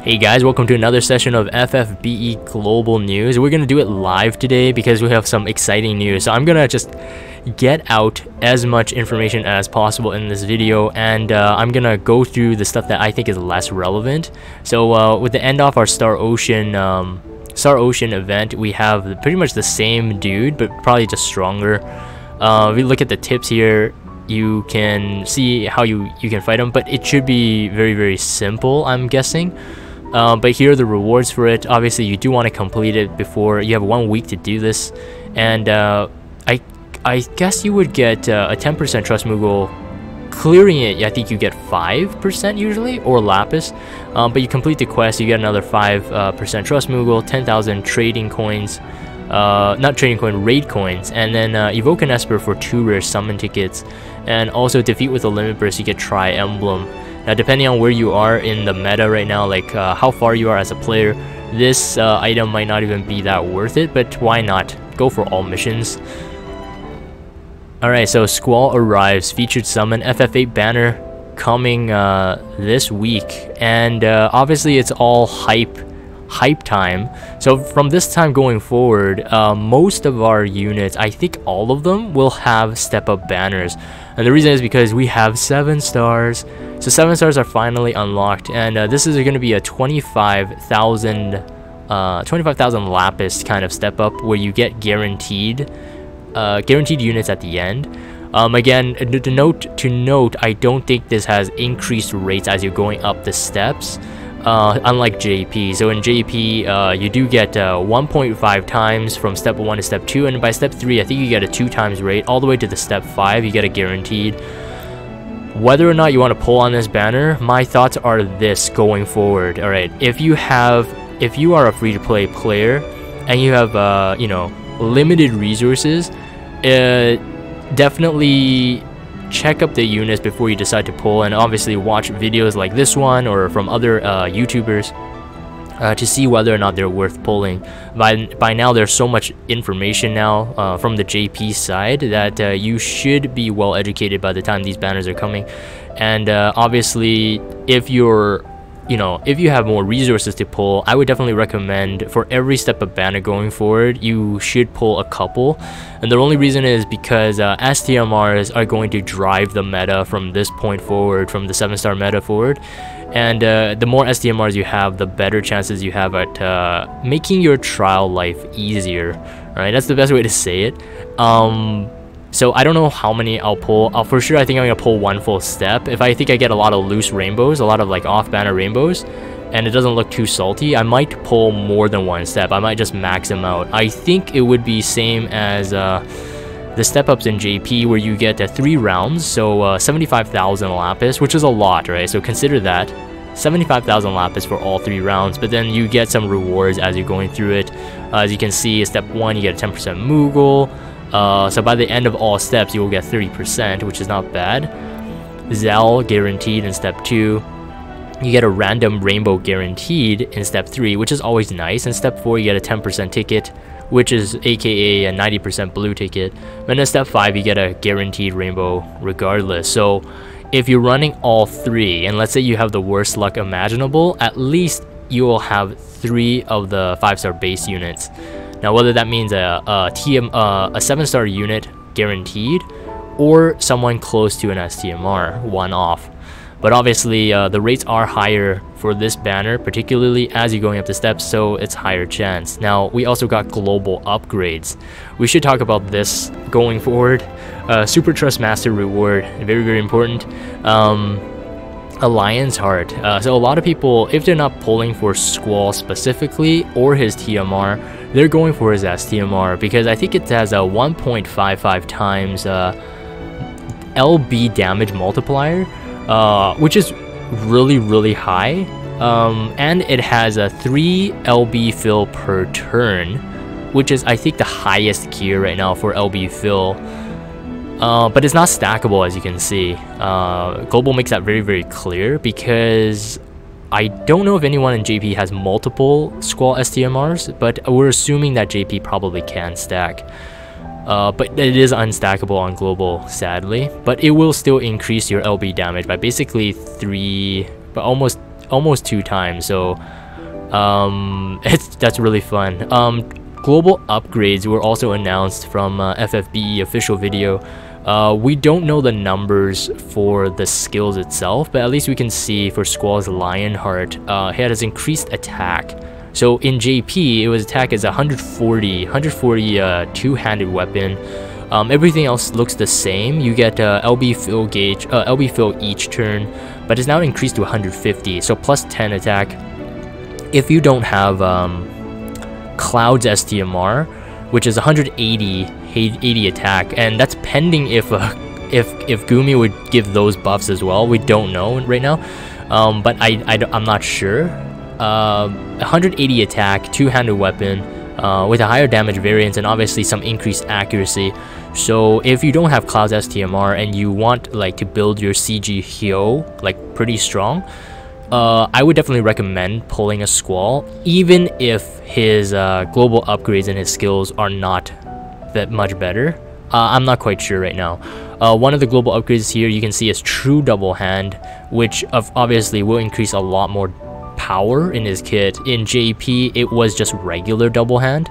Hey guys, welcome to another session of FFBE Global News. We're going to do it live today because we have some exciting news. So I'm going to just get out as much information as possible in this video, and I'm going to go through the stuff that I think is less relevant. So with the end off our Star Ocean event, we have pretty much the same dude, but probably just stronger. If we look at the tips here, you can see how you can fight them, but it should be very simple, I'm guessing. But here are the rewards for it. Obviously you do want to complete it before you have 1 week to do this, and I guess you would get a 10% trust Moogle. Clearing it, I think you get 5% usually, or lapis, but you complete the quest, you get another 5% trust Moogle, 10,000 trading coins, not trading coin, raid coins, and then evoke an Esper for 2 rare summon tickets, and also defeat with a limit burst, you get Tri Emblem. Now depending on where you are in the meta right now, like how far you are as a player, this item might not even be that worth it, but why not? Go for all missions. Alright, so Squall arrives, featured summon, FF8 banner coming this week, and obviously it's all hype time. So from this time going forward, most of our units, I think all of them, will have step up banners, and the reason is because we have 7 stars. So 7 stars are finally unlocked, and this is going to be a 25,000 lapis kind of step up where you get guaranteed units at the end. Again, to note, I don't think this has increased rates as you're going up the steps, unlike JP. So in JP, you do get 1.5 times from step 1 to step 2, and by step 3, I think you get a 2 times rate. All the way to the step 5, you get a guaranteed. Whether or not you want to pull on this banner, my thoughts are this going forward. Alright, if you are a free-to-play player and you have limited resources, definitely check up the units before you decide to pull, and obviously watch videos like this one or from other YouTubers to see whether or not they're worth pulling. By now there's so much information now from the JP side that you should be well educated by the time these banners are coming. And obviously if you have more resources to pull, I would definitely recommend for every step of banner going forward, you should pull a couple. And the only reason is because STMRs are going to drive the meta from this point forward, from the 7-star meta forward. And the more STMRs you have, the better chances you have at making your trial life easier. Alright, that's the best way to say it. So I don't know how many I'll pull. For sure, I think I'm gonna pull 1 full step. If I think I get a lot of loose rainbows, a lot of like off-banner rainbows, and it doesn't look too salty, I might pull more than 1 step. I might just max them out. I think it would be same as the step-ups in JP, where you get 3 rounds, so 75,000 lapis, which is a lot, right? So consider that. 75,000 lapis for all 3 rounds, but then you get some rewards as you're going through it. As you can see, step 1, you get a 10% Moogle. So by the end of all steps, you will get 30%, which is not bad. Zell guaranteed in step 2. You get a random rainbow guaranteed in step 3, which is always nice. In step 4, you get a 10% ticket, which is aka a 90% blue ticket. And in step 5, you get a guaranteed rainbow regardless. So if you're running all 3, and let's say you have the worst luck imaginable, at least you will have 3 of the 5-star base units. Now whether that means a 7-star unit guaranteed, or someone close to an STMR, 1 off. But obviously the rates are higher for this banner, particularly as you're going up the steps, so it's higher chance. Now we also got global upgrades. We should talk about this going forward. Super Trust Master reward, very important. Alliance Heart. So a lot of people, if they're not pulling for Squall specifically or his TMR, they're going for his STMR because I think it has a 1.55 times LB damage multiplier, which is really high, and it has a 3 LB fill per turn, which is I think the highest gear right now for LB fill. But it's not stackable, as you can see. Global makes that very clear, because I don't know if anyone in JP has multiple Squall STMRs, but we're assuming that JP probably can stack. But it is unstackable on global, sadly. But it will still increase your LB damage by basically almost almost 2 times. So that's really fun. Global upgrades were also announced from FFBE official video. We don't know the numbers for the skills itself, but at least we can see for Squall's Lionheart, it has increased attack. So in JP, it was attack as 140 two-handed weapon. Everything else looks the same. You get LB fill each turn, but it's now increased to 150, so plus 10 attack. If you don't have Cloud's STMR, which is 180 attack, and that's pending if Gumi would give those buffs as well. We don't know right now, but I'm not sure. 180 attack, two-handed weapon with a higher damage variance and obviously some increased accuracy. So if you don't have Cloud's STMR and you want like to build your CG Hyo like pretty strong, I would definitely recommend pulling a Squall, even if his global upgrades and his skills are not that much better. I'm not quite sure right now. One of the global upgrades here you can see is True Double Hand, which obviously will increase a lot more power in his kit. In JP, it was just regular Double Hand,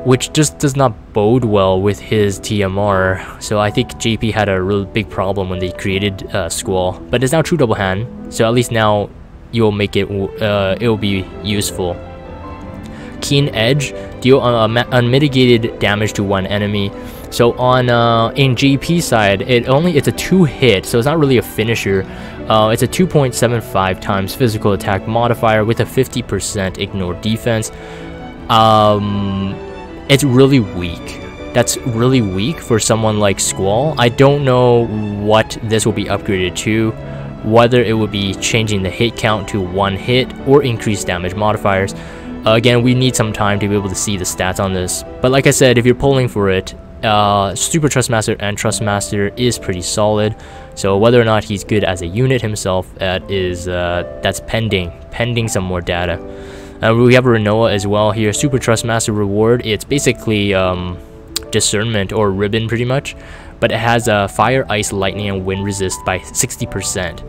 which just does not bode well with his TMR. So I think JP had a real big problem when they created Squall, but it's now True Double Hand, so at least now you'll make it it'll be useful. Keen Edge, deal unmitigated damage to one enemy. So on in JP side, it's a 2-hit, so it's not really a finisher. It's a 2.75 times physical attack modifier with a 50% ignore defense. It's really weak. That's really weak for someone like Squall. I don't know what this will be upgraded to, whether it would be changing the hit count to 1 hit or increased damage modifiers. Again, we need some time to be able to see the stats on this. But like I said, if you're pulling for it, Super Trustmaster and Trustmaster is pretty solid. So whether or not he's good as a unit himself, that's pending some more data. We have a Renoa as well here. Super Trustmaster reward. It's basically discernment or ribbon pretty much, but it has fire, ice, lightning, and wind resist by 60%.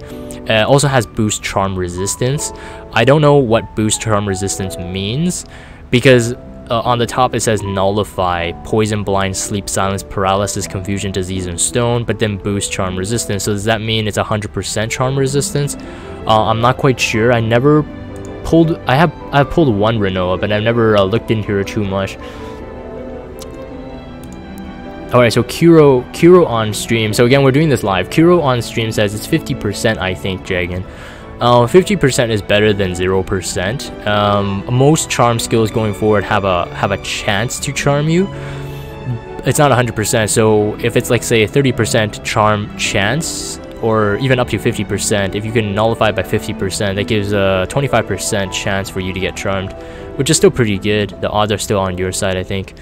Also has boost charm resistance. I don't know what boost charm resistance means, because on the top it says nullify poison, blind, sleep, silence, paralysis, confusion, disease, and stone, but then boost charm resistance. So does that mean it's 100% charm resistance? I'm not quite sure. I've pulled one Renoa, but I've never looked into her too much. Alright, so Kuro on stream. So again, we're doing this live. Kuro on stream says it's 50%, I think, Dragon. 50% is better than 0%. Most charm skills going forward have a chance to charm you. It's not 100%, so if it's like say a 30% charm chance, or even up to 50%, if you can nullify by 50%, that gives a 25% chance for you to get charmed, which is still pretty good. The odds are still on your side, I think.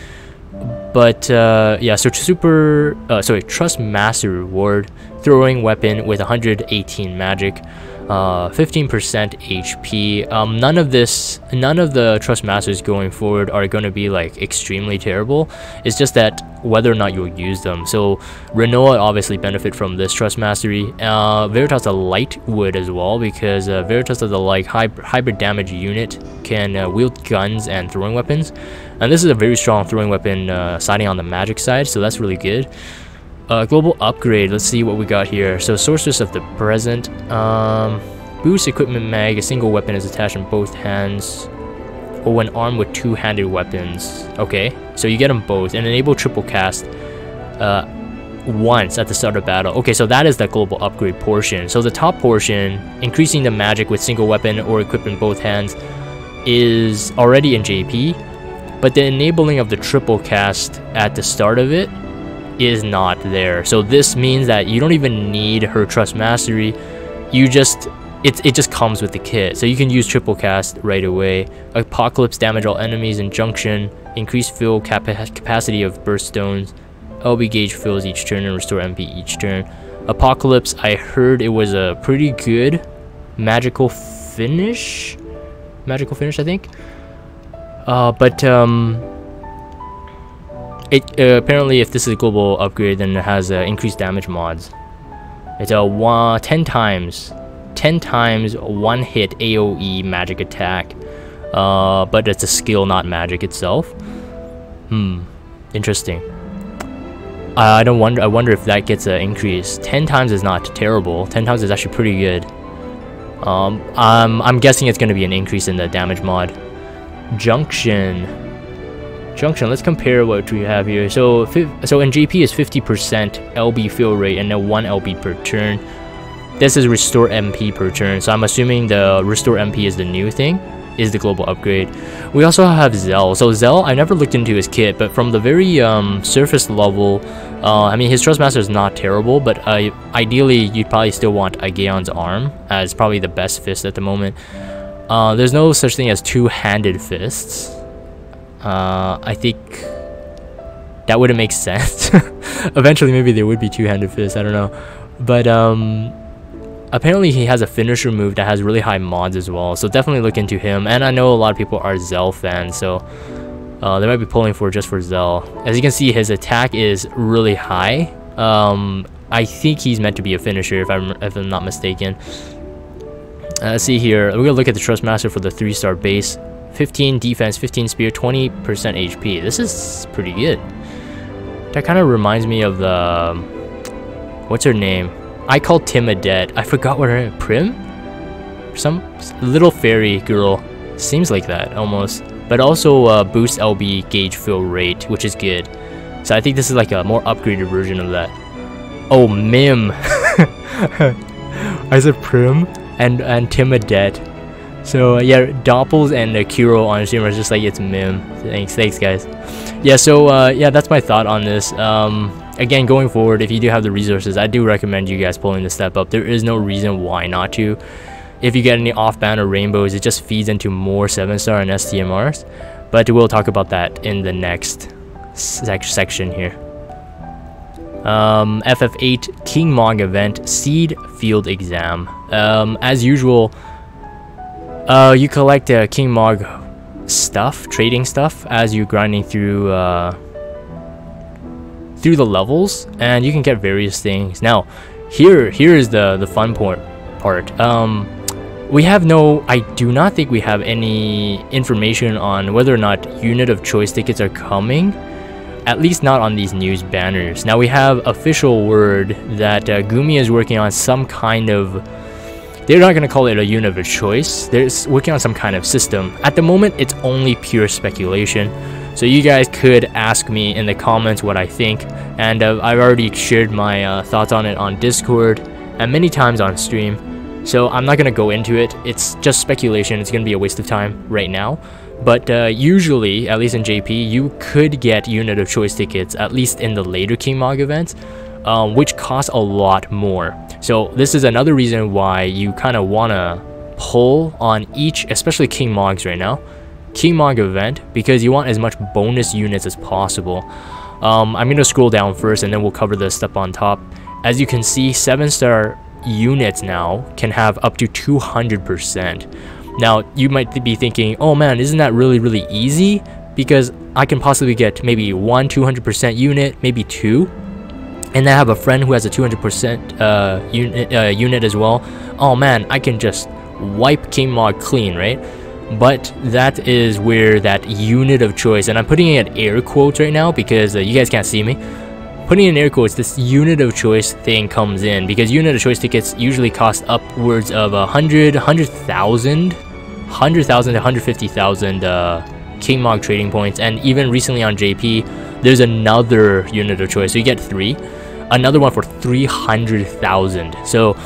But yeah, so Trust Master reward, throwing weapon with 118 magic, 15% HP. None of the Trust Masters going forward are going to be like extremely terrible. It's just that whether or not you'll use them. So Renoa obviously benefit from this Trust Mastery. Veritas the Light would as well, because Veritas of the Light hybrid damage unit can wield guns and throwing weapons, and this is a very strong throwing weapon siding on the magic side, so that's really good. Global upgrade, let's see what we got here. So Sorceress of the Present, boost equipment mag, a single weapon is attached in both hands, or when armed with two-handed weapons. Okay, so you get them both, and enable triple cast once at the start of battle. Okay, so that is the global upgrade portion. So the top portion, increasing the magic with single weapon or equipped in both hands, is already in JP, but the enabling of the triple cast at the start of it is not there. So this means that you don't even need her Trust Mastery. It just comes with the kit, so you can use triple cast right away. Apocalypse, damage all enemies. Injunction, increase fill capacity of burst stones. LB gauge fills each turn and restore MP each turn. Apocalypse, I heard it was a pretty good magical finish, I think. But apparently if this is a global upgrade, then it has increased damage mods. It's a 10 times 10 times one hit AoE magic attack, but it's a skill, not magic itself. Interesting. I wonder if that gets an increase. 10 times is not terrible. 10 times is actually pretty good. I'm guessing it's going to be an increase in the damage mod. Junction, let's compare what we have here. So in GP is 50% LB fill rate and then 1 LB per turn. This is restore MP per turn, so I'm assuming the restore MP is the new thing, is the global upgrade. We also have Zell. So Zell, I never looked into his kit, but from the very surface level, I mean, his Trustmaster is not terrible, but ideally you'd probably still want Aegeon's arm as probably the best fist at the moment. There's no such thing as two-handed fists. I think that wouldn't make sense. Eventually maybe there would be two-handed fists, I don't know. But apparently he has a finisher move that has really high mods as well, so definitely look into him. And I know a lot of people are Zell fans, so they might be pulling for just for Zell. As you can see, his attack is really high. I think he's meant to be a finisher if I'm not mistaken. Let's see here. We're gonna look at the Trustmaster for the 3-star base. 15 defense, 15 spear, 20% HP. This is pretty good. That kind of reminds me of the... what's her name? I call Tim a dead. I forgot what her name... Prim? Some little fairy girl. Seems like that, almost. But also boost LB gauge fill rate, which is good. So I think this is like a more upgraded version of that. Oh, Mim. I said Prim and Timadet. So yeah, Doppels and Kiro on stream are just like, it's Mim. Thanks guys. Yeah, so yeah, that's my thought on this. Again, going forward, if you do have the resources, I do recommend you guys pulling the step up. There is no reason why not to. If you get any off-banner rainbows, it just feeds into more 7-star and STMRs. But we'll talk about that in the next section here. FF8 King Mog event, Seed Field Exam. As usual, you collect King Mog stuff, trading stuff, as you're grinding through the levels, and you can get various things. Now, here is the fun part. We have no, I do not think we have any information on whether or not unit of choice tickets are coming, at least not on these news banners. Now we have official word that Gumi is working on some kind of, they're not going to call it a unit of choice, they're working on some kind of system. At the moment, it's only pure speculation. So you guys could ask me in the comments what I think, and I've already shared my thoughts on it on Discord and many times on stream. So I'm not going to go into it. It's just speculation. It's going to be a waste of time right now. But usually, at least in JP, you could get unit of choice tickets, at least in the later King Mog events, which cost a lot more. So this is another reason why you kind of want to pull on each, especially King Mogs right now, King Mog event, because you want as much bonus units as possible. I'm going to scroll down first and then we'll cover the stuff on top. As you can see, 7-star units now can have up to 200%. Now you might be thinking, oh man, isn't that really easy? Because I can possibly get maybe 1 200% unit, maybe 2, and then I have a friend who has a 200% unit as well. Oh man, I can just wipe King Mog clean, right? But that is where that unit of choice, and I'm putting it in air quotes right now because you guys can't see me. Putting in air quotes, this unit of choice thing comes in because unit of choice tickets usually cost upwards of 100,000 to 150,000 King Mog trading points, and even recently on JP, there's another unit of choice. So you get 3, another one for 300,000. So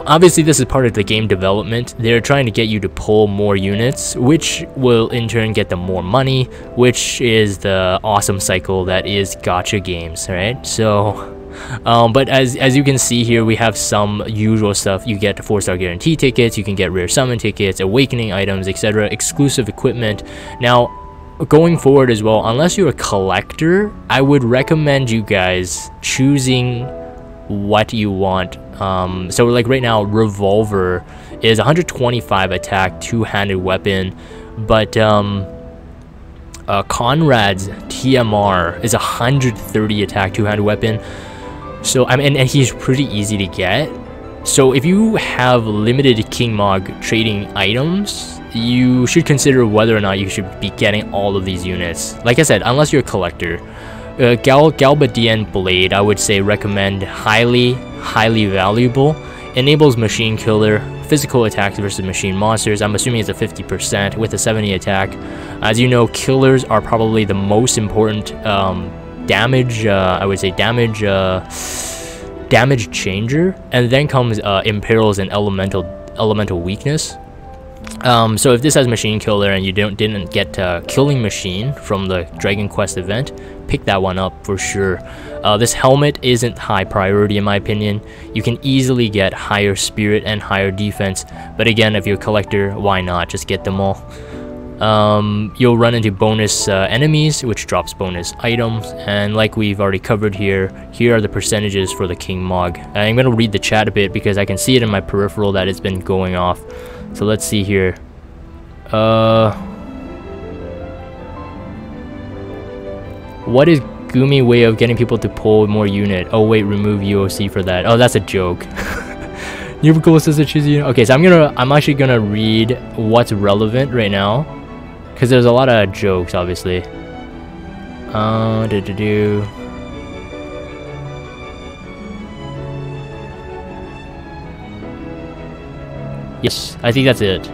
obviously this is part of the game development. They're trying to get you to pull more units, which will in turn get them more money, which is the awesome cycle that is gacha games, right? So but as you can see here, we have some usual stuff. You get 4-star guarantee tickets, you can get rare summon tickets, awakening items, etc., exclusive equipment. Now going forward as well, unless you're a collector, I would recommend you guys choosing what you want. So like right now, revolver is 125 attack, 2-handed weapon, but Conrad's TMR is 130 attack, 2-handed weapon. So I mean, and he's pretty easy to get. So if you have limited King Mog trading items, you should consider whether or not you should be getting all of these units. Like I said, unless you're a collector. Galbadian Blade, I would say recommend highly valuable. Enables machine killer, physical attacks versus machine monsters. I'm assuming it's a 50% with a 70 attack. As you know, killers are probably the most important damage, I would say damage changer, and then comes imperils and elemental weakness. So if this has machine killer and you didn't get killing machine from the Dragon Quest event, pick that one up for sure. This helmet isn't high priority in my opinion. You can easily get higher spirit and higher defense, but again, if you're a collector, why not just get them all. You'll run into bonus enemies, which drops bonus items, and like we've already covered here are the percentages for the King Mog. I'm going to read the chat a bit because I can see it in my peripheral that it's been going off. So let's see here. What is Gumi way of getting people to pull more unit? Oh wait, remove UOC for that. Oh, that's a joke. New goal says to choose unit. Okay, so I'm actually gonna read what's relevant right now, because there's a lot of jokes, obviously. Yes, I think that's it.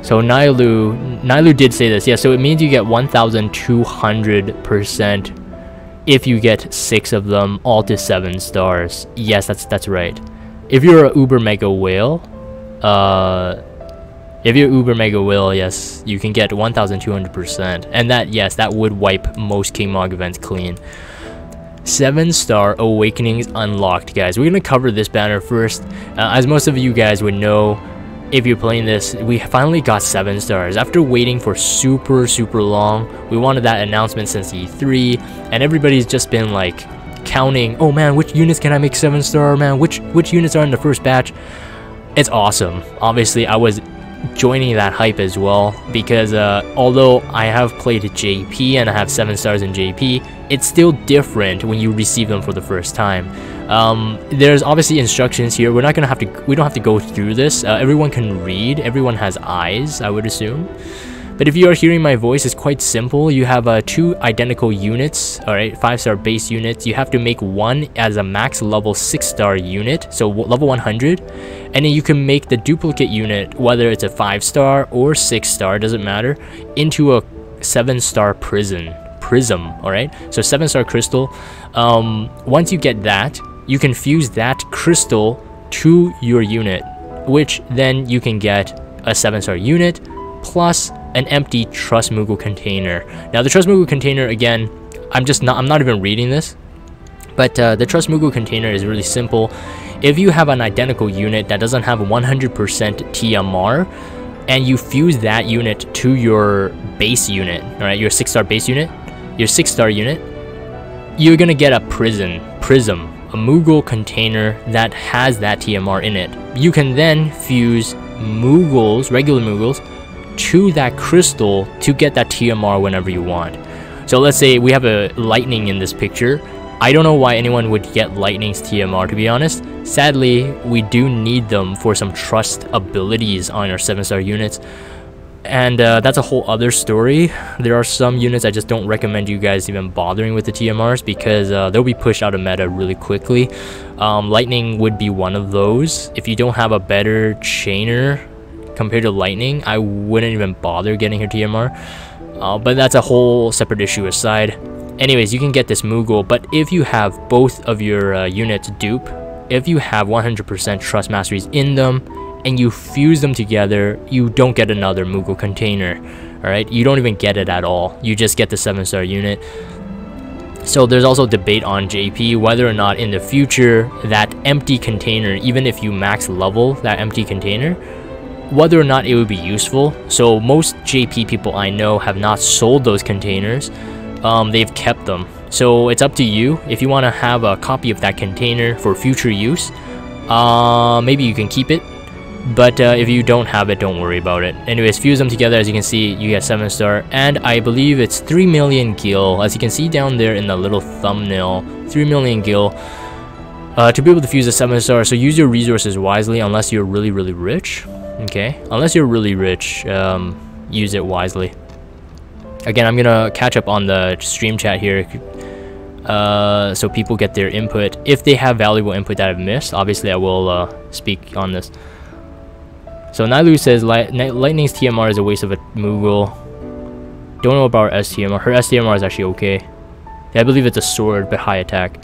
So Nailu did say this. Yeah, so it means you get 1,200% if you get 6 of them, all to 7 stars. Yes, that's right. If you're a Uber Mega Whale, yes, you can get 1,200%, and that would wipe most King Mog events clean. 7-star awakenings unlocked, guys. We're gonna cover this banner first. As most of you guys would know, if you're playing this, we finally got 7 stars after waiting for super long. We wanted that announcement since E3, and everybody's just been like counting, oh man, which units can I make 7-star, man, which units are in the first batch. It's awesome. Obviously I was joining that hype as well, because although I have played JP and I have 7 stars in JP, it's still different when you receive them for the first time. There's obviously instructions here. We don't have to go through this. Everyone can read. Everyone has eyes, I would assume. But if you are hearing my voice, it's quite simple. You have 2 identical units, alright, 5-star base units. You have to make one as a max level 6-star unit, so level 100. And then you can make the duplicate unit, whether it's a 5-star or 6-star, doesn't matter, into a 7-star prism, alright? So 7-star crystal. Once you get that, you can fuse that crystal to your unit, which then you can get a 7-star unit plus an empty Trust Moogle container. Now the Trust Moogle container, again, I'm not even reading this, but the Trust Moogle container is really simple. If you have an identical unit that doesn't have 100% TMR, and you fuse that unit to your base unit, all right, your 6-star base unit, your 6-star unit, you're gonna get a prism, a Moogle container that has that TMR in it. You can then fuse Moogles, regular Moogles, to that crystal to get that TMR whenever you want. So let's say we have a lightning in this picture. I don't know why anyone would get lightning's TMR, to be honest. Sadly, we do need them for some trust abilities on our 7-star units, and that's a whole other story. There are some units I just don't recommend you guys even bothering with the TMRs, because they'll be pushed out of meta really quickly. Lightning would be one of those. If you don't have a better chainer compared to lightning, I wouldn't even bother getting her TMR, but that's a whole separate issue aside. Anyways, you can get this Moogle, but if you have both of your units dupe, if you have 100% trust masteries in them and you fuse them together, you don't get another Moogle container. Alright, you don't even get it at all. You just get the 7-star unit. So there's also debate on JP whether or not in the future that empty container, even if you max level that empty container, whether or not it would be useful. So most JP people I know have not sold those containers. They've kept them. So it's up to you. If you want to have a copy of that container for future use, maybe you can keep it. But if you don't have it, don't worry about it. Anyways, fuse them together. As you can see, you get 7-star, and I believe it's 3 million gil. As you can see down there in the little thumbnail, 3 million gil. to be able to fuse a 7-star. So use your resources wisely unless you're really rich. Okay, unless you're really rich, use it wisely. Again, I'm gonna catch up on the stream chat here, so people get their input. If they have valuable input that I've missed, obviously I will speak on this. So Nailu says Lightning's TMR is a waste of a Moogle. Don't know about her STMR. Her STMR is actually okay. I believe it's a sword, but high attack.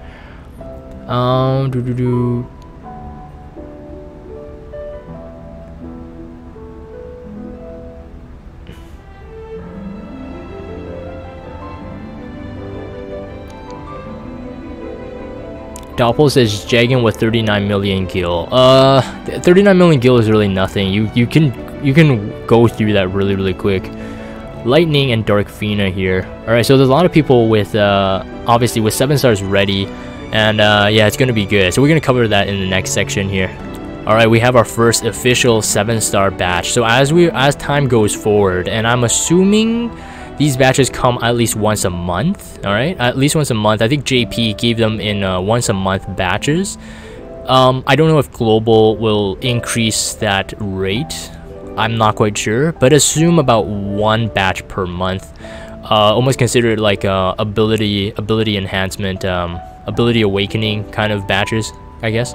Doppel says Jagan with 39 million gil. 39 million gil is really nothing. You can go through that really quick. Lightning and Dark Fina here. Alright, so there's a lot of people with obviously with 7 stars ready, and yeah, it's gonna be good. So we're gonna cover that in the next section here. Alright, we have our first official 7-star batch. So as time goes forward, and I'm assuming these batches come at least once a month. Alright, at least once a month. I think JP gave them in once a month batches. I don't know if global will increase that rate. I'm not quite sure, but assume about 1 batch per month. Almost consider it like ability enhancement, ability awakening kind of batches, I guess.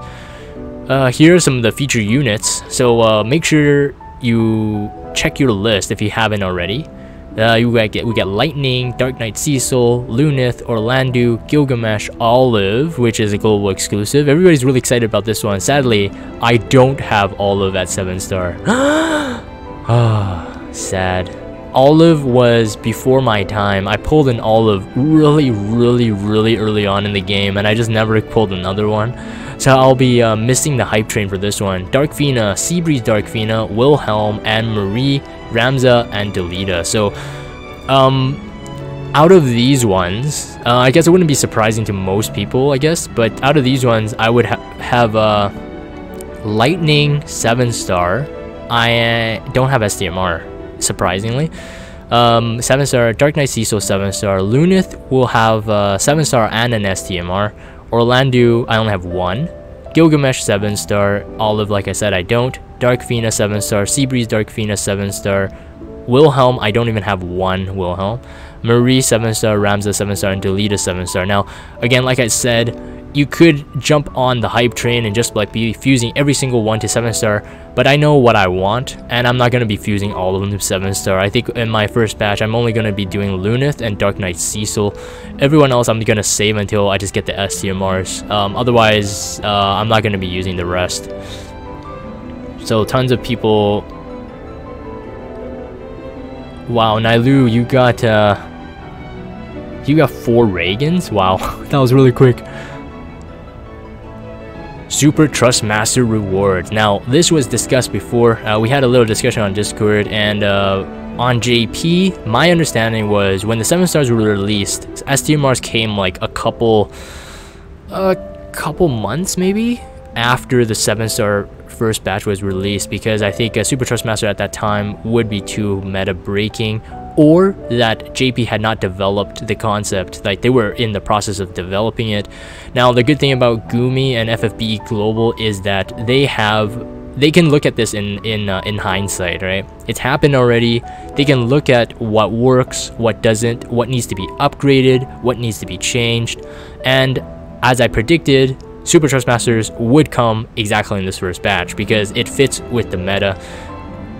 Here are some of the feature units. So make sure you check your list if you haven't already. We get Lightning, Dark Knight Cecil, Lunith, Orlando, Gilgamesh, Olive, which is a global exclusive. Everybody's really excited about this one. Sadly, I don't have Olive at 7-star. Ah, sad. Olive was before my time. I pulled an Olive really early on in the game, and I just never pulled another one. So I'll be missing the hype train for this one. Dark Fina, Seabreeze Dark Fina, Wilhelm, Anne Marie, Ramza, and Delita. So, out of these ones, I guess it wouldn't be surprising to most people, I guess, but out of these ones, I would have Lightning 7-star. I don't have STMR, surprisingly. 7-star, Dark Knight Cecil 7-star. Lunith will have 7-star and an STMR. Orlando, I only have 1. Gilgamesh 7-star. Olive, like I said, I don't. Dark Fina 7-star. Seabreeze Dark Fina 7-star. Wilhelm, I don't even have 1 Wilhelm. Marie 7-star, Ramza 7-star, and Delita 7-star. Now, again, like I said, you could jump on the hype train and just like be fusing every single one to 7-star, but I know what I want, and I'm not going to be fusing all of them to 7-star. I think in my first batch, I'm only going to be doing Lunith and Dark Knight Cecil. Everyone else I'm going to save until I just get the STMRs. Otherwise, I'm not going to be using the rest. So tons of people. Wow, Nailu, you got 4 Reagans? Wow, that was really quick. Super Trust Master rewards. Now, this was discussed before. We had a little discussion on Discord, and on JP, my understanding was when the 7-stars were released, STMRs came like a couple months maybe after the 7-star first batch was released, because I think Super Trust Master at that time would be too meta breaking, or that JP had not developed the concept, like they were in the process of developing it. Now, the good thing about Gumi and FFBE Global is that they can look at this in hindsight, right? It's happened already. They can look at what works, what doesn't, what needs to be upgraded, what needs to be changed, and as I predicted, Super Trust Masters would come exactly in this first batch because it fits with the meta,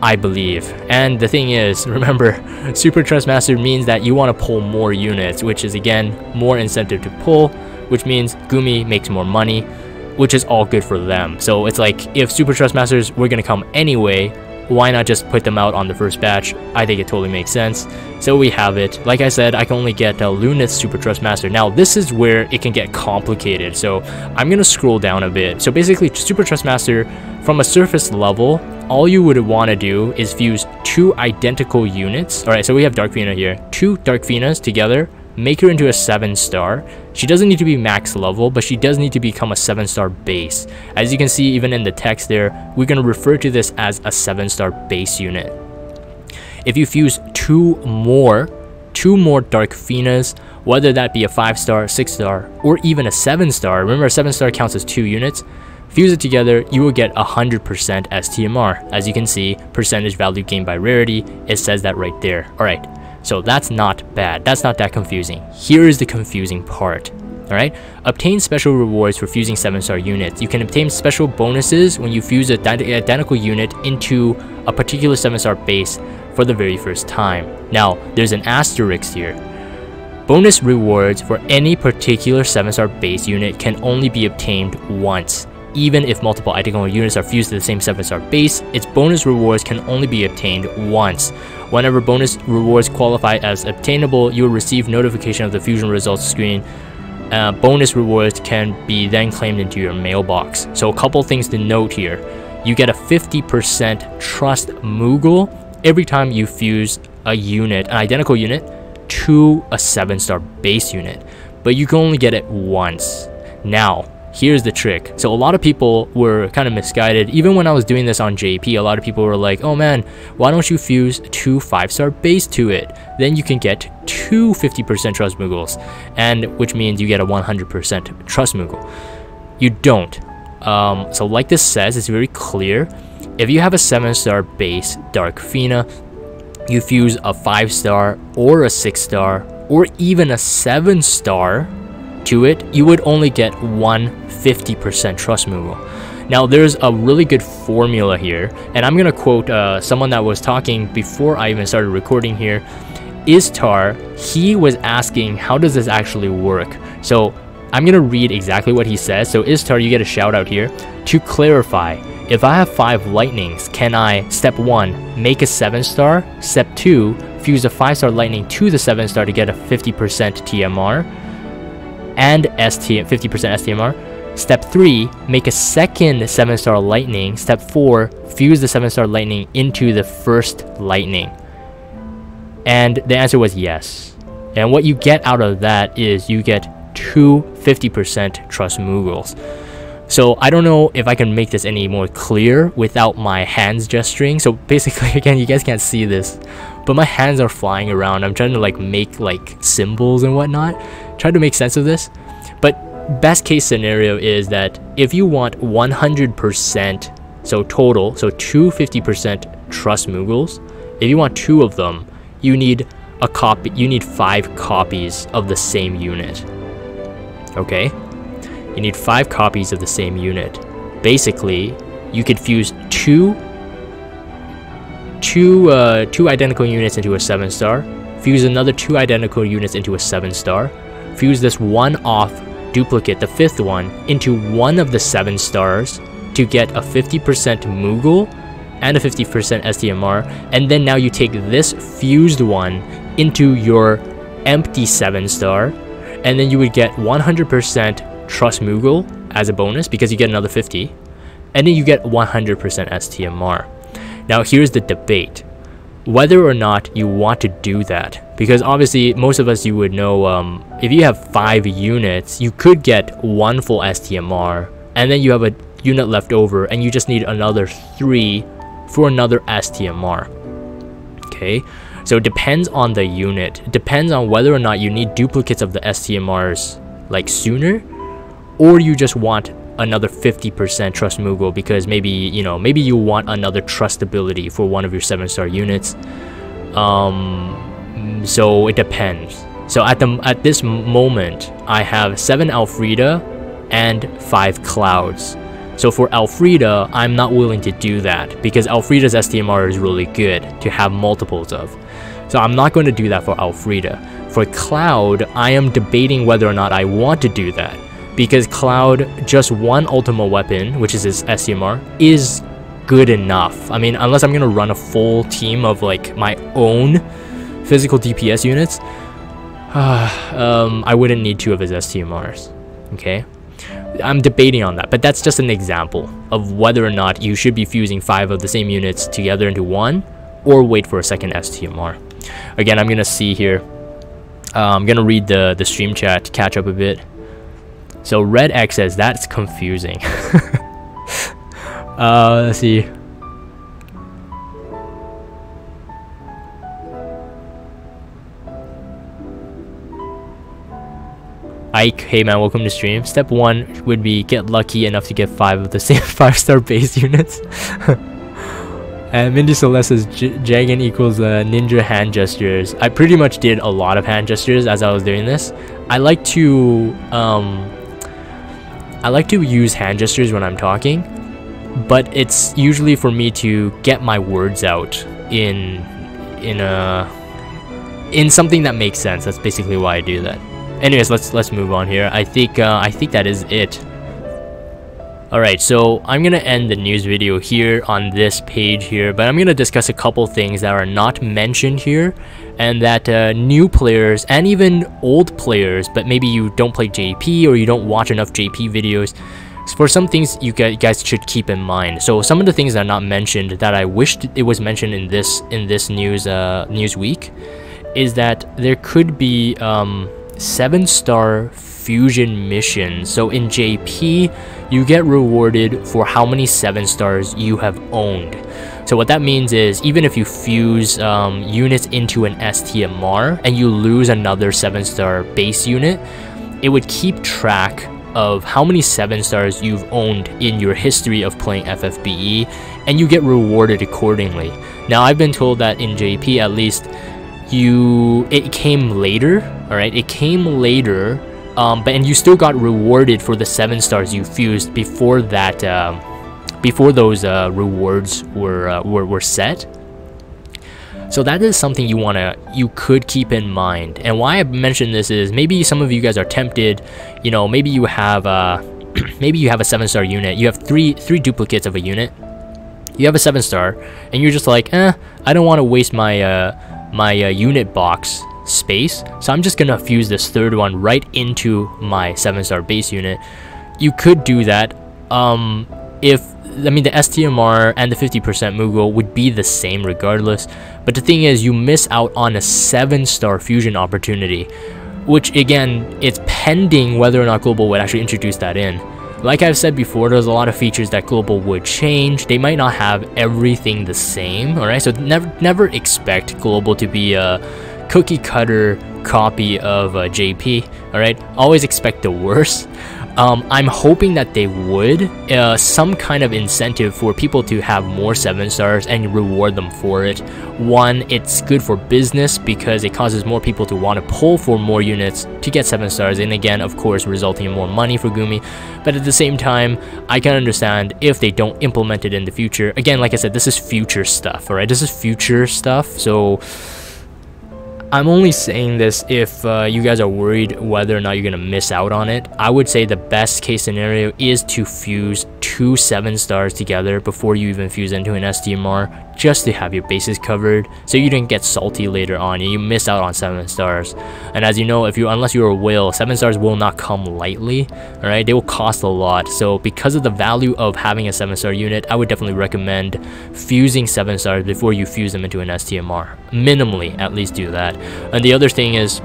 I believe. And the thing is, remember, Super Trust Master means that you want to pull more units, which is again more incentive to pull, which means Gumi makes more money, which is all good for them. So it's like, if Super Trust Masters were going to come anyway, why not just put them out on the first batch? I think it totally makes sense. So we have it. Like I said, I can only get Lunith Super Trust Master. Now, this is where it can get complicated. So I'm going to scroll down a bit. So basically, Super Trust Master, from a surface level, all you would want to do is fuse 2 identical units. Alright, so we have Dark Fina here. 2 Dark Finas together, make her into a 7-star. She doesn't need to be max level, but she does need to become a 7-star base. As you can see, even in the text there, we're going to refer to this as a 7-star base unit. If you fuse 2 more Dark Finas, whether that be a 5-star, 6-star, or even a 7-star. Remember, a 7-star counts as 2 units. Fuse it together, you will get 100% STMR. As you can see, percentage value gained by rarity, it says that right there. Alright, so that's not bad. That's not that confusing. Here is the confusing part. Alright, obtain special rewards for fusing 7-star units. You can obtain special bonuses when you fuse an identical unit into a particular 7-star base for the very first time. Now, there's an asterisk here. Bonus rewards for any particular 7-star base unit can only be obtained once. Even if multiple identical units are fused to the same 7-star base, its bonus rewards can only be obtained once. Whenever bonus rewards qualify as obtainable, you will receive notification of the fusion results screen. Bonus rewards can be then claimed into your mailbox. So a couple things to note here. You get a 50% trust Moogle every time you fuse a unit, an identical unit, to a 7-star base unit. But you can only get it once. Now, here's the trick. So a lot of people were kind of misguided. Even when I was doing this on JP, a lot of people were like, oh man, why don't you fuse 2 5-star base to it? Then you can get 2 50% trust Moogles, and which means you get a 100% trust Moogle. You don't. So like this says, it's very clear. If you have a 7-star base Dark Fina, you fuse a 5-star or a 6-star or even a 7-star to it, you would only get 150% trust Moogle. Now there's a really good formula here, and I'm gonna quote someone that was talking before I even started recording here. Istar, he was asking, how does this actually work? So I'm gonna read exactly what he says. So Istar, you get a shout out here. To clarify, if I have 5 lightnings, can I, step 1, make a 7-star, step 2, fuse a 5-star lightning to the 7-star to get a 50% TMR and 50% STMR. Step 3, make a second 7-star lightning. Step 4, fuse the 7-star lightning into the first lightning. And the answer was yes. And what you get out of that is you get 2 50% trust Moogles. So I don't know if I can make this any more clear without my hands gesturing. So basically, again, you guys can't see this, but my hands are flying around. I'm trying to like make like symbols and whatnot, try to make sense of this. But best case scenario is that if you want 100%, so total, so 2 50% trust Moogles, if you want 2 of them, you need a copy. You need 5 copies of the same unit. Okay. You need 5 copies of the same unit. Basically, you could fuse two identical units into a 7-star, fuse another 2 identical units into a 7-star, fuse this one off duplicate, the 5th one, into one of the 7-stars to get a 50% Moogle and a 50% STMR, and then now you take this fused one into your empty 7-star, and then you would get 100% trust Moogle as a bonus because you get another 50, and then you get 100% STMR. Now here's the debate, whether or not you want to do that, because obviously most of us, you would know, if you have 5 units, you could get 1 full STMR, and then you have a unit left over and you just need another 3 for another STMR. Okay, so it depends on the unit. It depends on whether or not you need duplicates of the STMRs like sooner, or you just want another 50% trust Moogle because maybe, you know, maybe you want another trust ability for one of your 7-star units. So it depends. So at this moment, I have 7 Elfrida and 5 Clouds. So for Elfrida, I'm not willing to do that because Elfrida's STMR is really good to have multiples of. So I'm not going to do that for Elfrida. For Cloud, I am debating whether or not I want to do that, because Cloud, just one Ultima weapon, which is his STMR, is good enough. I mean, unless I'm going to run a full team of like my own physical DPS units, I wouldn't need 2 of his STMRs. Okay, I'm debating on that, but that's just an example of whether or not you should be fusing 5 of the same units together into one, or wait for a second STMR. Again, I'm gonna see here. I'm gonna read the stream chat to catch up a bit. So Red X says that's confusing. Let's see. Ike, hey man, welcome to stream. Step 1 would be get lucky enough to get 5 of the same 5-star base units. And Mindy Celeste says Jagan equals ninja hand gestures. I pretty much did a lot of hand gestures as I was doing this. I like to use hand gestures when I'm talking, but it's usually for me to get my words out in something that makes sense. That's basically why I do that. Anyways, let's move on here. I think that is it. Alright, so I'm gonna end the news video here on this page here, but I'm gonna discuss a couple things that are not mentioned here, and that new players and even old players, but maybe you don't play JP or you don't watch enough JP videos, for some things you guys should keep in mind. So some of the things that are not mentioned that I wished it was mentioned in this news week is that there could be 7-star fusion missions. So in JP, you get rewarded for how many 7 stars you have owned. So what that means is even if you fuse units into an STMR and you lose another 7-star base unit, it would keep track of how many 7 stars you've owned in your history of playing FFBE, and you get rewarded accordingly. Now I've been told that in JP at least it came later, alright? It came later, and you still got rewarded for the 7 stars you fused before that, before those rewards were set. So that is something you could keep in mind. And why I mentioned this is maybe some of you guys are tempted. You know, maybe you have maybe you have a 7-star unit. You have three duplicates of a unit. You have a 7-star, and you're just like, I don't want to waste my unit box space, so I'm just gonna fuse this 3rd one right into my 7-star base unit. You could do that. The STMR and the 50% Mughal would be the same regardless, but the thing is you miss out on a 7-star fusion opportunity, which again, it's pending whether or not Global would actually introduce that in. Like I've said before, there's a lot of features that Global would change. They might not have everything the same, alright? So never expect Global to be a cookie cutter copy of JP, alright? Always expect the worst. I'm hoping that they would, some kind of incentive for people to have more 7 stars and reward them for it. One, it's good for business because it causes more people to want to pull for more units to get 7 stars, and again, of course, resulting in more money for Gumi. But at the same time, I can understand if they don't implement it in the future. Again, like I said, this is future stuff, alright? This is future stuff, so I'm only saying this if you guys are worried whether or not you're gonna miss out on it. I would say the best case scenario is to fuse 2 7 stars together before you even fuse into an STMR, just to have your bases covered so you didn't get salty later on and you miss out on 7 stars. And as you know, unless you're a whale, 7 stars will not come lightly, alright? They will cost a lot. So because of the value of having a 7-star unit, I would definitely recommend fusing 7 stars before you fuse them into an STMR. Minimally, at least do that. And the other thing is,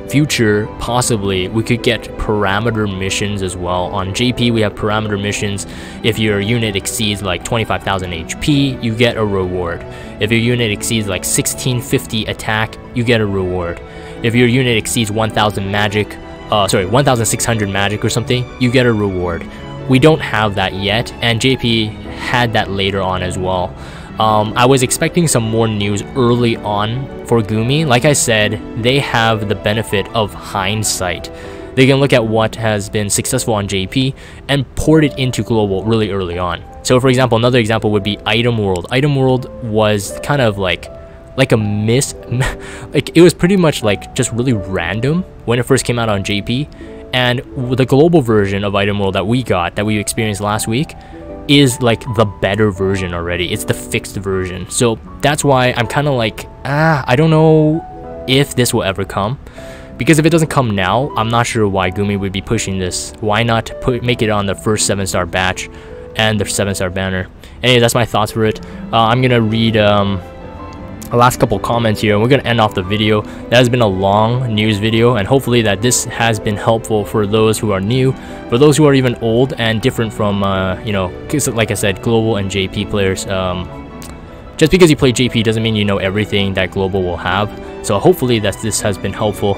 future, possibly we could get parameter missions as well. On JP we have parameter missions. If your unit exceeds like 25,000 HP, you get a reward. If your unit exceeds like 1650 attack, you get a reward. If your unit exceeds 1,000 magic, 1,600 magic or something, you get a reward. We don't have that yet, and JP had that later on as well. I was expecting some more news early on for Gumi. Like I said, they have the benefit of hindsight. They can look at what has been successful on JP and port it into Global really early on. So for example, another example would be Item World. Item World was kind of like a miss, like it was pretty much like just really random when it first came out on JP. And the global version of Item World that we experienced last week, is like the better version already. It's the fixed version. So that's why I'm kind of like, I don't know if this will ever come, because if it doesn't come now, I'm not sure why Gumi would be pushing this. Why not make it on the first 7-star batch and the 7-star banner? Anyway, that's my thoughts for it. I'm gonna read the last couple comments here and we're gonna end off the video. That has been a long news video, and hopefully that this has been helpful for those who are new, for those who are even old and different from you know, because like I said, global and JP players. Just because you play JP doesn't mean you know everything that global will have. So hopefully that this has been helpful.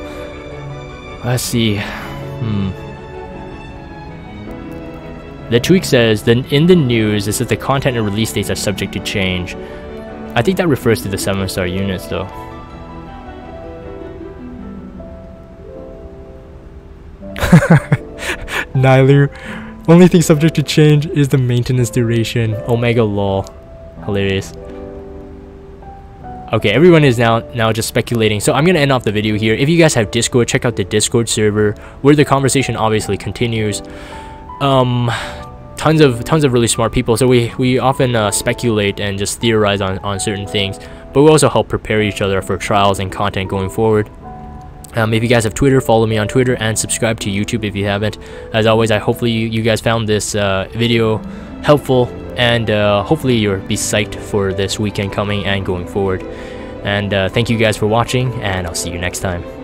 Let's see. The tweak says that in the news, it says the content and release dates are subject to change. I think that refers to the 7-star units though. Nylu, only thing subject to change is the maintenance duration. Omega lol. Hilarious. Okay, everyone is now just speculating. So I'm gonna end off the video here. If you guys have Discord, check out the Discord server where the conversation obviously continues. Tons of really smart people. So we often speculate and just theorize on certain things, but we also help prepare each other for trials and content going forward. If you guys have Twitter, follow me on Twitter and subscribe to YouTube if you haven't. As always, hopefully you guys found this video helpful, and hopefully you'll be psyched for this weekend coming and going forward. And thank you guys for watching, and I'll see you next time.